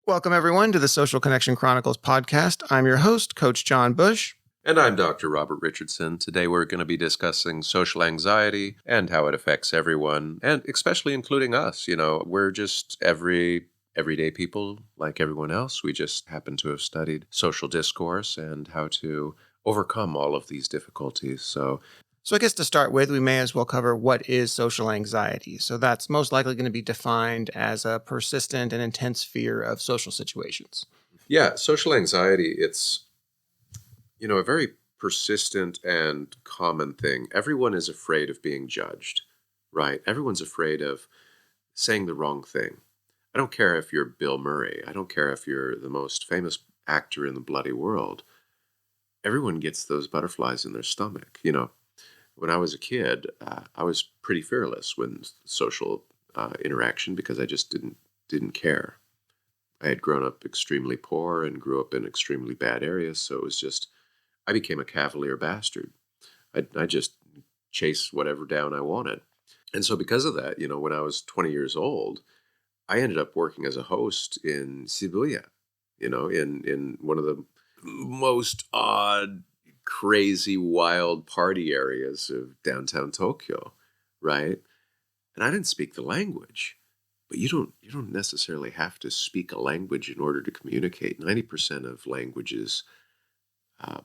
Welcome, everyone, to the Social Connection Chronicles podcast. I'm your host, Coach John Bush. And I'm Dr. Robert Richardson. Today we're going to be discussing social anxiety and how it affects everyone, and especially including us. We're just everyday people like everyone else. We just happen to have studied social discourse and how to overcome all of these difficulties. So I guess to start with, we may as well cover what is social anxiety. So that's most likely going to be defined as a persistent and intense fear of social situations. Yeah, social anxiety, it's, a very persistent and common thing. Everyone is afraid of being judged, right? Everyone's afraid of saying the wrong thing. I don't care if you're Bill Murray. I don't care if you're the most famous actor in the bloody world. Everyone gets those butterflies in their stomach, When I was a kid, I was pretty fearless when social interaction because I just didn't care. I had grown up extremely poor and grew up in extremely bad areas, so it was just I became a cavalier bastard. I just chased whatever down I wanted, and so because of that, when I was 20 years old, I ended up working as a host in Shibuya, in one of the most odd, crazy, wild party areas of downtown Tokyo, right? And I didn't speak the language, but you don't necessarily have to speak a language in order to communicate. 90% of language is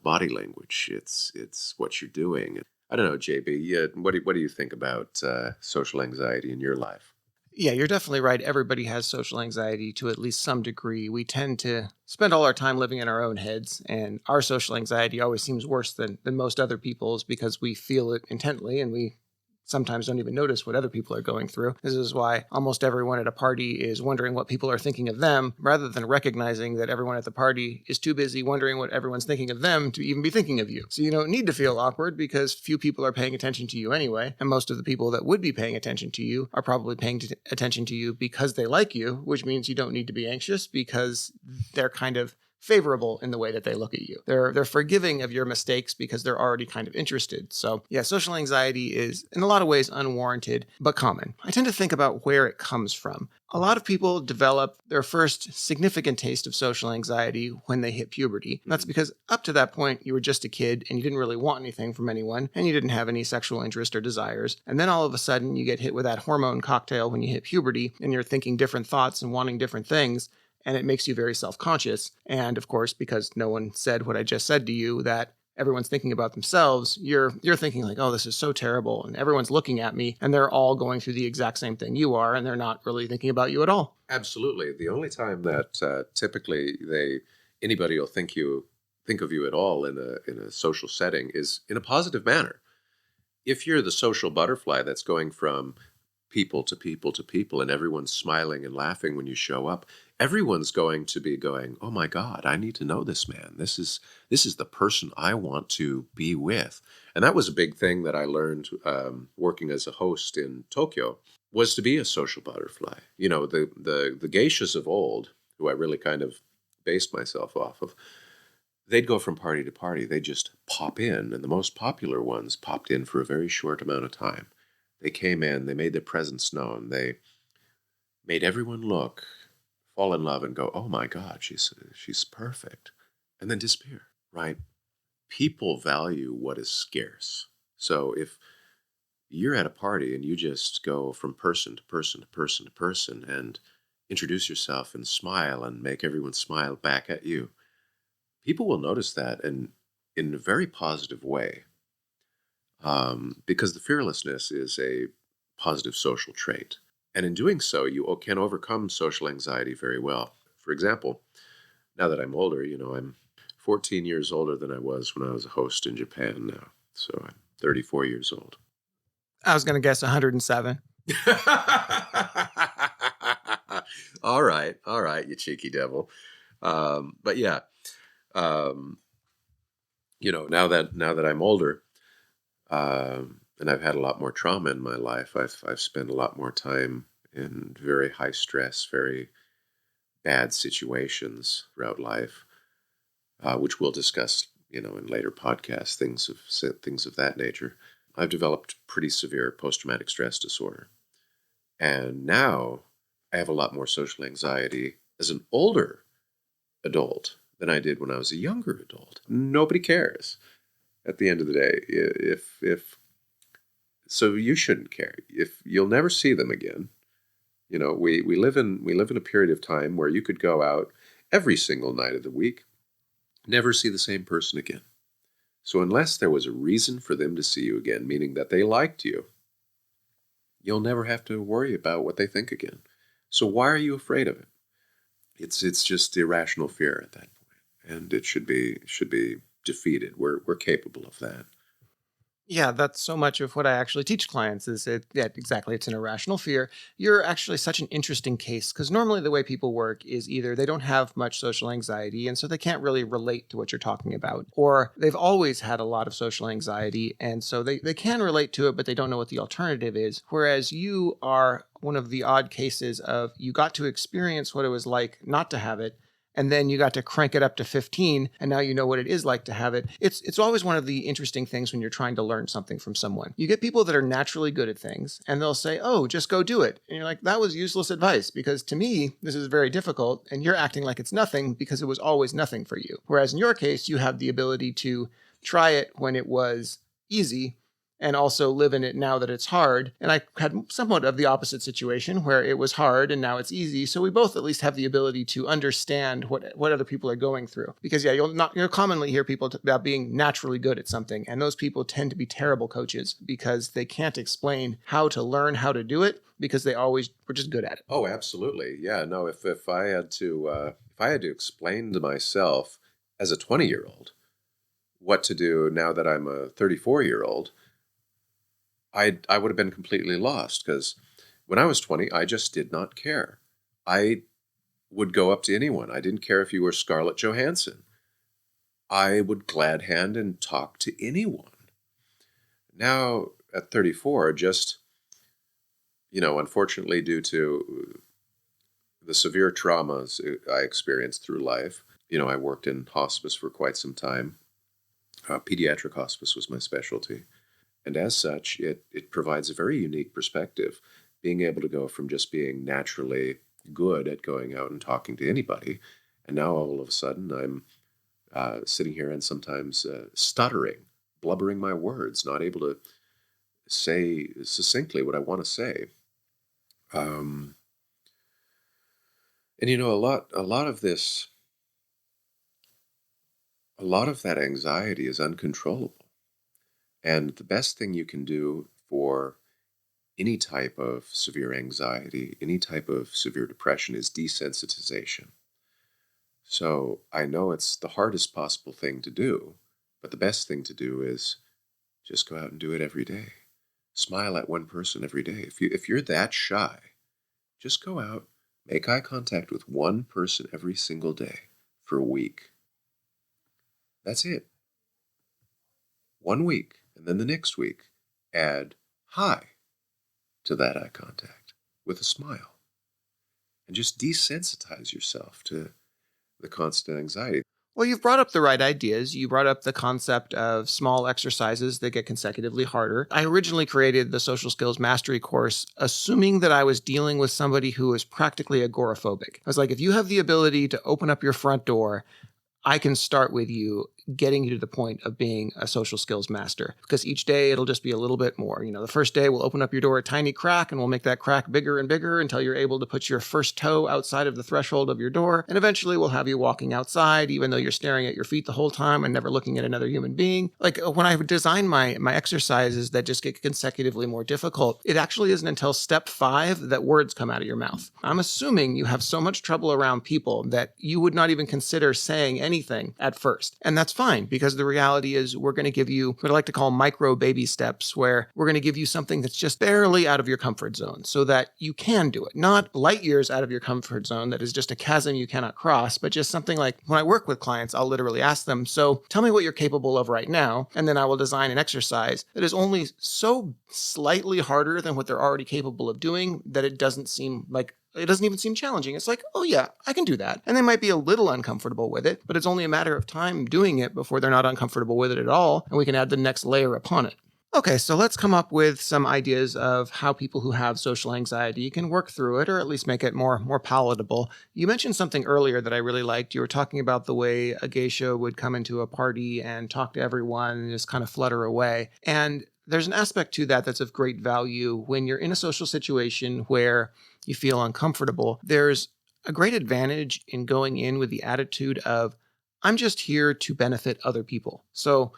body language. It's what you're doing. I don't know, JB. Yeah, what do you think about social anxiety in your life? Yeah, you're definitely right. Everybody has social anxiety to at least some degree. We tend to spend all our time living in our own heads, and our social anxiety always seems worse than most other people's because we feel it intently and we sometimes don't even notice what other people are going through. This is why almost everyone at a party is wondering what people are thinking of them, rather than recognizing that everyone at the party is too busy wondering what everyone's thinking of them to even be thinking of you. So you don't need to feel awkward because few people are paying attention to you anyway, and most of the people that would be paying attention to you are probably paying attention to you because they like you, which means you don't need to be anxious because they're kind of favorable in the way that they look at you. They're forgiving of your mistakes because they're already kind of interested. So yeah, social anxiety is in a lot of ways unwarranted, but common. I tend to think about where it comes from. A lot of people develop their first significant taste of social anxiety when they hit puberty. And that's because up to that point, you were just a kid and you didn't really want anything from anyone and you didn't have any sexual interest or desires. And then all of a sudden you get hit with that hormone cocktail when you hit puberty and you're thinking different thoughts and wanting different things. And it makes you very self-conscious. And of course, because no one said what I just said to you, that everyone's thinking about themselves, you're thinking like, oh, this is so terrible. And everyone's looking at me and they're all going through the exact same thing you are. And they're not really thinking about you at all. Absolutely. The only time that typically anybody will think of you at all in a social setting is in a positive manner. If you're the social butterfly that's going from people to people to people and everyone's smiling and laughing when you show up, everyone's going to be going, oh my God, I need to know this man. This is the person I want to be with. And that was a big thing that I learned working as a host in Tokyo, was to be a social butterfly. The geishas of old, who I really kind of based myself off of, they'd go from party to party. They'd just pop in. And the most popular ones popped in for a very short amount of time. They came in, they made their presence known. They made everyone look, fall in love and go, oh my God, she's perfect. And then disappear, right? People value what is scarce. So if you're at a party and you just go from person to person to person to person and introduce yourself and smile and make everyone smile back at you, people will notice that and in a very positive way. Because the fearlessness is a positive social trait. And in doing so, you can overcome social anxiety very well. For example, now that I'm older, I'm 14 years older than I was when I was a host in Japan now. So I'm 34 years old. I was going to guess 107. All right, you cheeky devil. But yeah, now that I'm older, and I've had a lot more trauma in my life. I've spent a lot more time in very high stress, very bad situations throughout life, which we'll discuss, in later podcasts, things of that nature. I've developed pretty severe post-traumatic stress disorder, and now I have a lot more social anxiety as an older adult than I did when I was a younger adult. Nobody cares at the end of the day. If so, you shouldn't care. If you'll never see them again. You know, we live in a period of time where you could go out every single night of the week, never see the same person again. So unless there was a reason for them to see you again, meaning that they liked you, you'll never have to worry about what they think again. So why are you afraid of it? It's just irrational fear at that point, and it should be defeated. We're capable of that. Yeah, that's so much of what I actually teach clients is it, yeah, exactly. It's an irrational fear. You're actually such an interesting case because normally the way people work is either they don't have much social anxiety and so they can't really relate to what you're talking about, or they've always had a lot of social anxiety and so they can relate to it, but they don't know what the alternative is. Whereas you are one of the odd cases of you got to experience what it was like not to have it, and then you got to crank it up to 15 and now you know what it is like to have it. It's always one of the interesting things when you're trying to learn something from someone. You get people that are naturally good at things and they'll say, oh, just go do it. And you're like, that was useless advice because to me, this is very difficult and you're acting like it's nothing because it was always nothing for you. Whereas in your case, you have the ability to try it when it was easy and also live in it now that it's hard. And I had somewhat of the opposite situation where it was hard and now it's easy. So we both at least have the ability to understand what other people are going through. Because yeah, you'll commonly hear people about being naturally good at something. And those people tend to be terrible coaches because they can't explain how to learn how to do it because they always were just good at it. Oh, absolutely. Yeah, no, if I had to explain to myself as a 20-year-old what to do now that I'm a 34-year-old, I would have been completely lost because when I was 20, I just did not care. I would go up to anyone. I didn't care if you were Scarlett Johansson. I would glad hand and talk to anyone. Now at 34, just, unfortunately due to the severe traumas I experienced through life, I worked in hospice for quite some time. Pediatric hospice was my specialty. And as such, it provides a very unique perspective, being able to go from just being naturally good at going out and talking to anybody, and now all of a sudden I'm sitting here and sometimes stuttering, blubbering my words, not able to say succinctly what I want to say. And a lot of this, a lot of that anxiety is uncontrollable. And the best thing you can do for any type of severe anxiety, any type of severe depression is desensitization. So I know it's the hardest possible thing to do, but the best thing to do is just go out and do it every day. Smile at one person every day. If you're that shy, just go out, make eye contact with one person every single day for a week. That's it. 1 week. And then the next week, add hi to that eye contact with a smile. And just desensitize yourself to the constant anxiety. Well, you've brought up the right ideas. You brought up the concept of small exercises that get consecutively harder. I originally created the Social Skills Mastery course assuming that I was dealing with somebody who was practically agoraphobic. I was like, if you have the ability to open up your front door, I can start with you getting you to the point of being a social skills master, because each day it'll just be a little bit more. The first day we'll open up your door a tiny crack and we'll make that crack bigger and bigger until you're able to put your first toe outside of the threshold of your door. And eventually we'll have you walking outside, even though you're staring at your feet the whole time and never looking at another human being. Like when I design my exercises that just get consecutively more difficult, it actually isn't until step 5 that words come out of your mouth. I'm assuming you have so much trouble around people that you would not even consider saying anything at first. And that's fine, because the reality is we're going to give you what I like to call micro baby steps, where we're going to give you something that's just barely out of your comfort zone so that you can do it. Not light years out of your comfort zone that is just a chasm you cannot cross, but just something like when I work with clients, I'll literally ask them, so tell me what you're capable of right now. And then I will design an exercise that is only so slightly harder than what they're already capable of doing that it doesn't even seem challenging. It's like, oh yeah, I can do that. And they might be a little uncomfortable with it, but it's only a matter of time doing it before they're not uncomfortable with it at all. And we can add the next layer upon it. Okay, so let's come up with some ideas of how people who have social anxiety can work through it or at least make it more palatable. You mentioned something earlier that I really liked. You were talking about the way a geisha would come into a party and talk to everyone and just kind of flutter away. And there's an aspect to that that's of great value when you're in a social situation where you feel uncomfortable. There's a great advantage in going in with the attitude of, I'm just here to benefit other people. So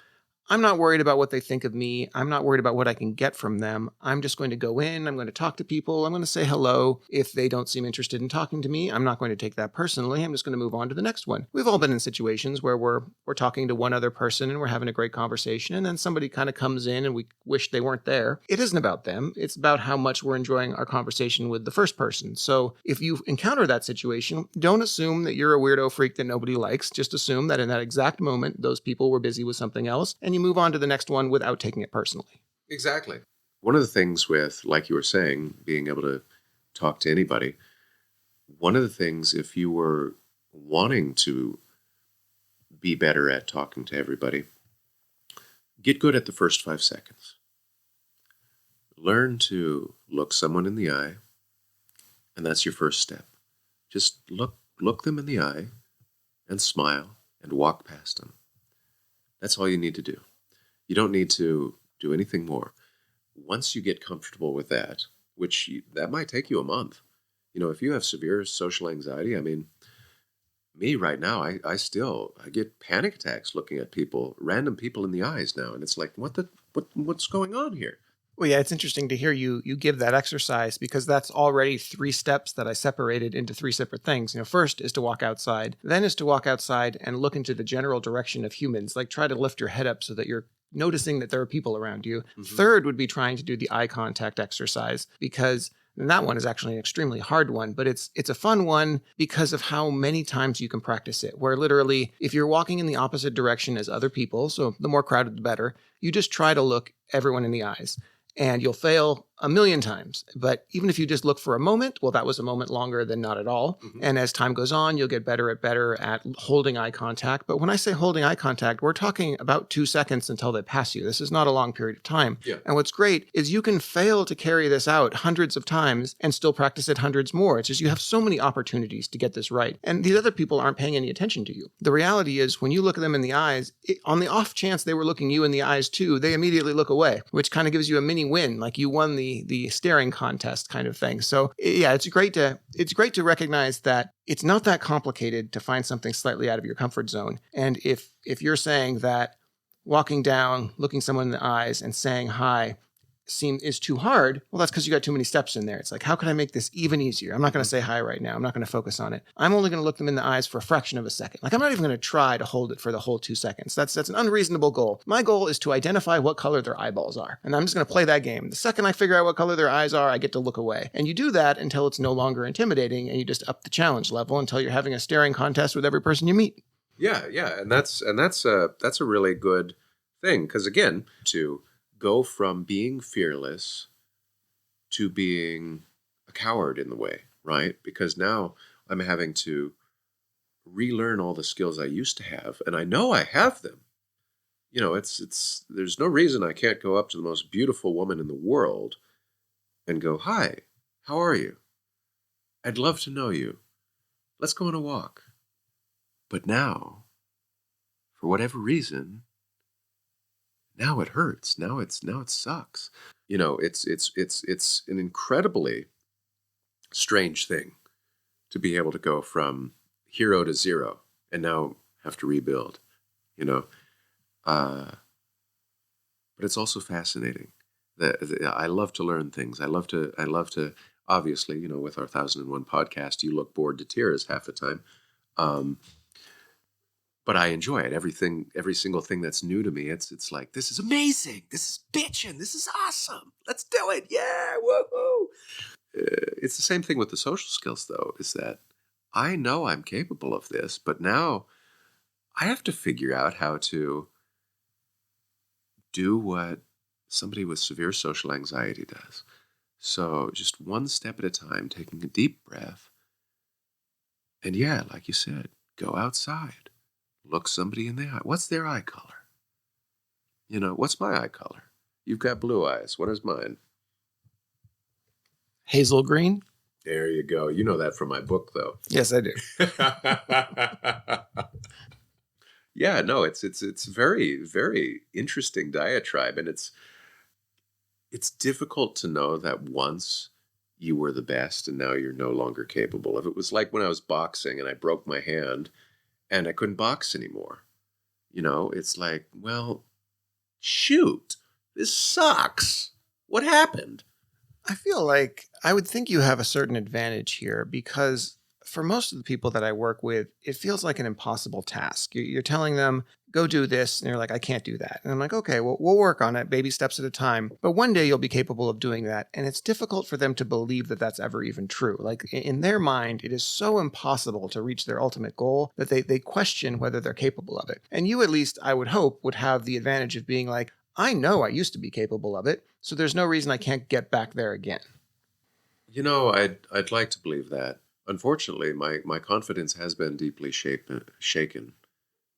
I'm not worried about what they think of me. I'm not worried about what I can get from them. I'm just going to go in. I'm going to talk to people. I'm going to say hello. If they don't seem interested in talking to me, I'm not going to take that personally. I'm just going to move on to the next one. We've all been in situations where we're talking to one other person and we're having a great conversation, and then somebody kind of comes in and we wish they weren't there. It isn't about them. It's about how much we're enjoying our conversation with the first person. So if you encounter that situation, don't assume that you're a weirdo freak that nobody likes. Just assume that in that exact moment, those people were busy with something else, and you move on to the next one without taking it personally. Exactly. One of the things with, like you were saying, being able to talk to anybody, one of the things, if you were wanting to be better at talking to everybody, get good at the first 5 seconds. Learn to look someone in the eye, and that's your first step. Just look them in the eye and smile and walk past them. That's all you need to do. You don't need to do anything more. Once you get comfortable with that, that might take you a month. If you have severe social anxiety, I mean, me right now, I get panic attacks looking at random people in the eyes now, and it's like, what's going on here? Well, yeah, it's interesting to hear you give that exercise because that's already 3 steps that I separated into 3 separate things. First is to walk outside, then is to walk outside and look into the general direction of humans, like try to lift your head up so that you're noticing that there are people around you. Mhm. Third would be trying to do the eye contact exercise because and that one is actually an extremely hard one, but it's a fun one because of how many times you can practice it. Where literally, if you're walking in the opposite direction as other people, so the more crowded, the better, you just try to look everyone in the eyes. And you'll fail a million times. But even if you just look for a moment, well, that was a moment longer than not at all. Mhm. And as time goes on, you'll get better at holding eye contact. But when I say holding eye contact, we're talking about 2 seconds until they pass you. This is not a long period of time. Yeah. And what's great is you can fail to carry this out hundreds of times and still practice it hundreds more. It's just you have so many opportunities to get this right. And these other people aren't paying any attention to you. The reality is when you look at them in the eyes, on the off chance they were looking you in the eyes too, they immediately look away, which kind of gives you a mini win, like you won the staring contest kind of thing. So yeah, it's great to recognize that it's not that complicated to find something slightly out of your comfort zone. And if you're saying that walking down, looking someone in the eyes and saying hi is too hard, well, that's because you got too many steps in there. It's like, how can I make this even easier? I'm not going to say hi right now. I'm not going to focus on it. I'm only going to look them in the eyes for a fraction of a second. Like, I'm not even going to try to hold it for the whole 2 seconds. That's an unreasonable goal. My goal is to identify what color their eyeballs are. And I'm just going to play that game. The second I figure out what color their eyes are, I get to look away. And you do that until it's no longer intimidating, and you just up the challenge level until you're having a staring contest with every person you meet. Yeah, and that's a really good thing, because again, to go from being fearless to being a coward in the way, right? Because now I'm having to relearn all the skills I used to have, and I know I have them. It's there's no reason I can't go up to the most beautiful woman in the world and go, "Hi, how are you? I'd love to know you. Let's go on a walk." But now, for whatever reason, now it hurts. Now it sucks. It's an incredibly strange thing to be able to go from hero to zero and now have to rebuild. You know, but it's also fascinating. I love to learn things. I love to. Obviously, with our 1001 podcast, you look bored to tears half the time. But I enjoy it. Every single thing that's new to me, it's like, this is amazing. This is bitchin'. This is awesome. Let's do it. Yeah, woohoo. It's the same thing with the social skills, though, is that I know I'm capable of this, but now I have to figure out how to do what somebody with severe social anxiety does. So just one step at a time, taking a deep breath. And yeah, like you said, go outside. Look somebody in the eye. What's their eye color? What's my eye color? You've got blue eyes. What is mine? Hazel green? There you go. You know that from my book, though. Yes, I do. Yeah, no, it's very, very interesting diatribe, and it's difficult to know that once you were the best and now you're no longer capable of it. It was like when I was boxing and I broke my hand and I couldn't box anymore. It's like, well, shoot, this sucks. What happened? I feel like I would think you have a certain advantage here because for most of the people that I work with, it feels like an impossible task. You're telling them, go do this. And they're like, I can't do that. And I'm like, okay, well, we'll work on it, baby steps at a time. But one day you'll be capable of doing that. And it's difficult for them to believe that that's ever even true. Like in their mind, it is so impossible to reach their ultimate goal that they question whether they're capable of it. And you, at least, I would hope, would have the advantage of being like, I know I used to be capable of it, so there's no reason I can't get back there again. I'd like to believe that. Unfortunately, my confidence has been deeply shaken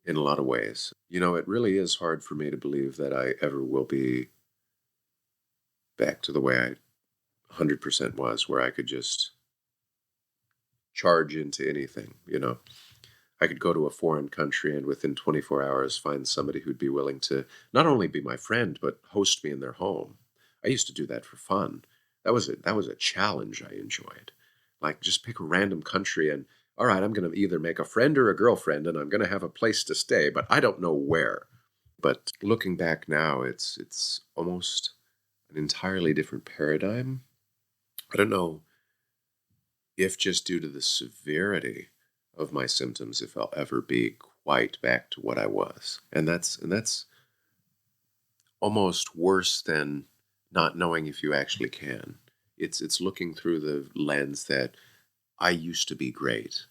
in a lot of ways. It really is hard for me to believe that I ever will be back to the way I 100% was, where I could just charge into anything. I could go to a foreign country and within 24 hours find somebody who'd be willing to not only be my friend, but host me in their home. I used to do that for fun. That was a challenge I enjoyed. Like, just pick a random country and, all right, I'm going to either make a friend or a girlfriend and I'm going to have a place to stay, but I don't know where. But looking back now, it's almost an entirely different paradigm. I don't know if just due to the severity of my symptoms, if I'll ever be quite back to what I was. And that's almost worse than not knowing if you actually can. It's looking through the lens that I used to be great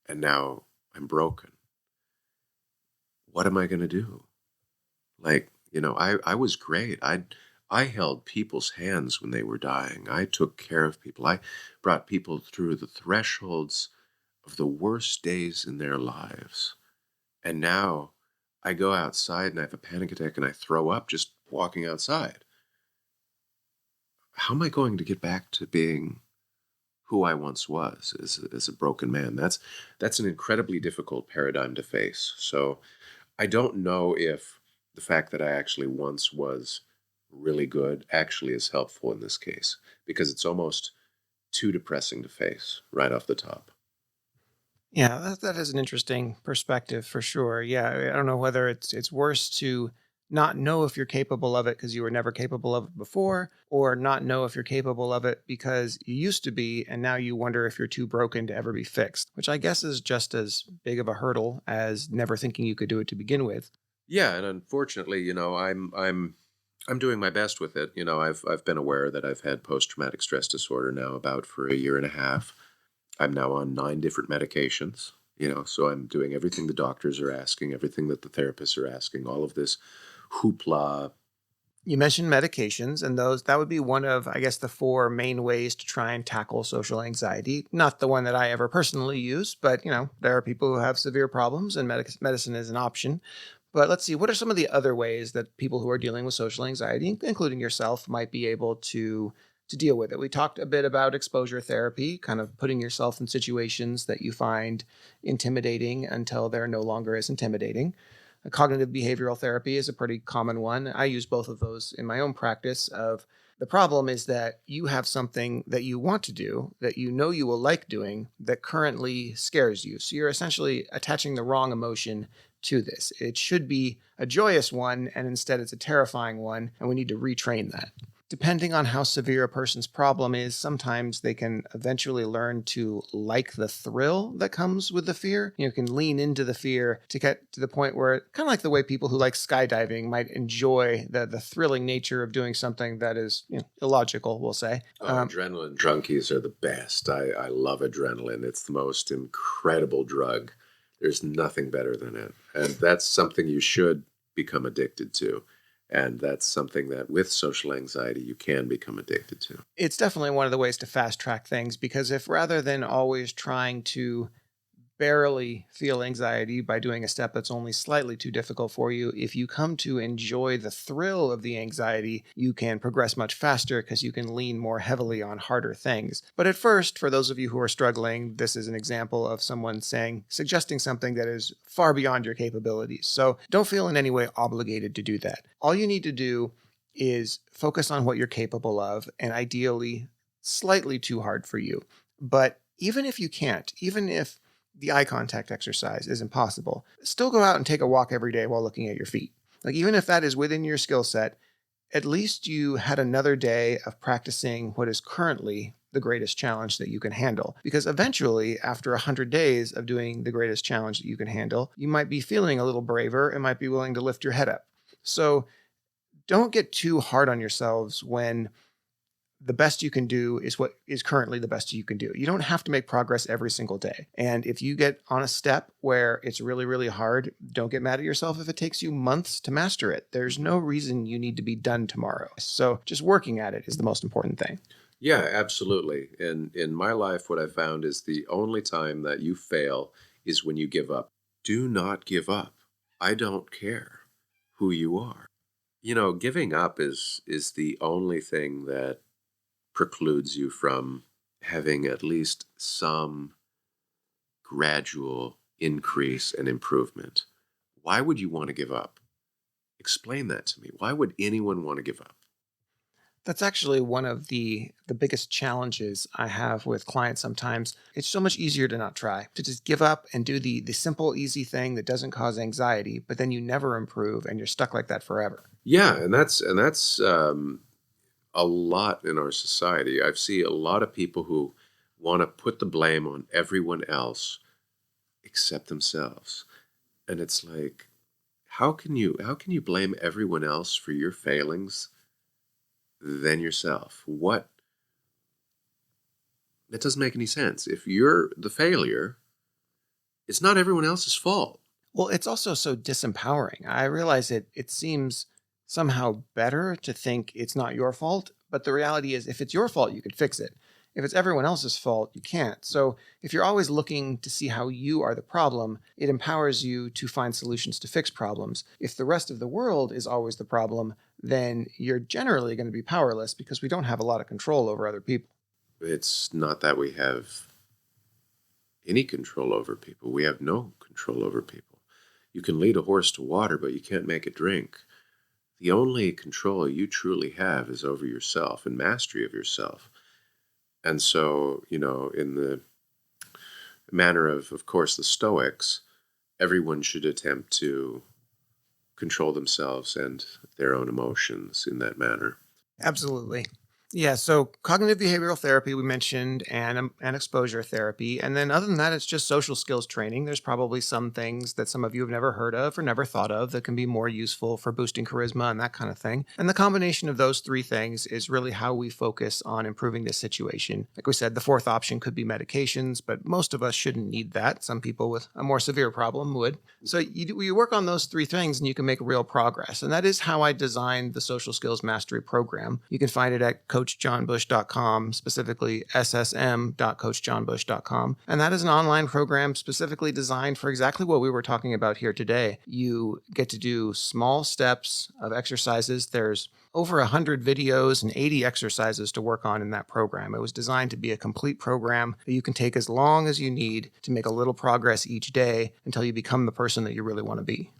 and now I'm broken. What am I going to do? Like, I was great. I held people's hands when they were dying. I took care of people. I brought people through the thresholds of the worst days in their lives. And now I go outside and I have a panic attack and I throw up just walking outside. How am I going to get back to being who I once was as a broken man? That's an incredibly difficult paradigm to face. So I don't know if the fact that I actually once was really good actually is helpful in this case, because it's almost too depressing to face right off the top. Yeah, that is an interesting perspective for sure. Yeah, I don't know whether it's worse to not know if you're capable of it because you were never capable of it before, or not know if you're capable of it because you used to be, and now you wonder if you're too broken to ever be fixed, which I guess is just as big of a hurdle as never thinking you could do it to begin with. Yeah, and unfortunately, I'm doing my best with it. I've been aware that I've had post traumatic stress disorder now about for a year and a half. I'm now on 9 different medications. So I'm doing everything the doctors are asking, everything that the therapists are asking, all of this hoopla. You mentioned medications, and those that would be one of, I guess, the four main ways to try and tackle social anxiety. Not the one that I ever personally use, but there are people who have severe problems, and medicine is an option. But let's see, what are some of the other ways that people who are dealing with social anxiety, including yourself, might be able to deal with it? We talked a bit about exposure therapy, kind of putting yourself in situations that you find intimidating until they're no longer as intimidating. Cognitive behavioral therapy is a pretty common one. I use both of those in my own practice. Of the problem is that you have something that you want to do that you know you will like doing that currently scares you. So you're essentially attaching the wrong emotion to this. It should be a joyous one, and instead it's a terrifying one, and we need to retrain that. Depending on how severe a person's problem is, sometimes they can eventually learn to like the thrill that comes with the fear. You can lean into the fear to get to the point where, kind of like the way people who like skydiving might enjoy the thrilling nature of doing something that is illogical, we'll say. Adrenaline junkies are the best. I love adrenaline. It's the most incredible drug. There's nothing better than it. And that's something you should become addicted to. And that's something that with social anxiety, you can become addicted to. It's definitely one of the ways to fast track things, because if rather than always trying to barely feel anxiety by doing a step that's only slightly too difficult for you, if you come to enjoy the thrill of the anxiety, you can progress much faster because you can lean more heavily on harder things. But at first, for those of you who are struggling, this is an example of someone suggesting something that is far beyond your capabilities. So don't feel in any way obligated to do that. All you need to do is focus on what you're capable of, and ideally slightly too hard for you. But even if you can't, even if the eye contact exercise is impossible, still go out and take a walk every day while looking at your feet. Like, even if that is within your skill set, at least you had another day of practicing what is currently the greatest challenge that you can handle. Because eventually, after 100 days of doing the greatest challenge that you can handle, you might be feeling a little braver and might be willing to lift your head up. So don't get too hard on yourselves when the best you can do is what is currently the best you can do. You don't have to make progress every single day. And if you get on a step where it's really, really hard, don't get mad at yourself if it takes you months to master it. There's no reason you need to be done tomorrow. So just working at it is the most important thing. Yeah, absolutely. And in my life, what I found is the only time that you fail is when you give up. Do not give up. I don't care who you are. Giving up is the only thing that precludes you from having at least some gradual increase and improvement. Why would you want to give up? Explain that to me. Why would anyone want to give up? That's actually one of the biggest challenges I have with clients sometimes. It's so much easier to not try, to just give up and do the simple, easy thing that doesn't cause anxiety, but then you never improve and you're stuck like that forever. Yeah, and that's a lot in our society. I see a lot of people who want to put the blame on everyone else except themselves. And it's like, how can you blame everyone else for your failings than yourself? That doesn't make any sense. If you're the failure, it's not everyone else's fault. Well, it's also so disempowering. I realize it seems somehow better to think it's not your fault, but the reality is if it's your fault, you could fix it. If it's everyone else's fault, you can't. So if you're always looking to see how you are the problem, it empowers you to find solutions to fix problems. If the rest of the world is always the problem, then you're generally going to be powerless because we don't have a lot of control over other people. It's not that we have any control over people. We have no control over people. You can lead a horse to water, but you can't make it drink. The only control you truly have is over yourself and mastery of yourself. And so, in the manner of course, the Stoics, everyone should attempt to control themselves and their own emotions in that manner. Absolutely. Yeah, so cognitive behavioral therapy we mentioned, and exposure therapy. And then other than that, it's just social skills training. There's probably some things that some of you have never heard of or never thought of that can be more useful for boosting charisma and that kind of thing. And the combination of those three things is really how we focus on improving this situation. Like we said, the fourth option could be medications, but most of us shouldn't need that. Some people with a more severe problem would. So you work on those three things and you can make real progress. And that is how I designed the Social Skills Mastery Program. You can find it at CoachJohnBush.com, specifically ssm.CoachJohnBush.com. And that is an online program specifically designed for exactly what we were talking about here today. You get to do small steps of exercises. There's over 100 videos and 80 exercises to work on in that program. It was designed to be a complete program that you can take as long as you need to make a little progress each day until you become the person that you really want to be.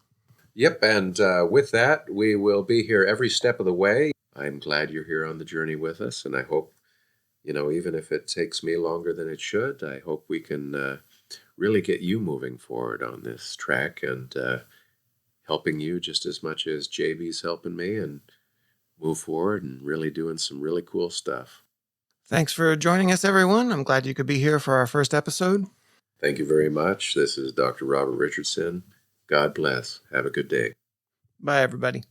Yep, and with that, we will be here every step of the way. I'm glad you're here on the journey with us, and I hope, even if it takes me longer than it should, I hope we can really get you moving forward on this track and helping you just as much as JB's helping me and move forward and really doing some really cool stuff. Thanks for joining us, everyone. I'm glad you could be here for our first episode. Thank you very much. This is Dr. Robert Richardson. God bless. Have a good day. Bye, everybody.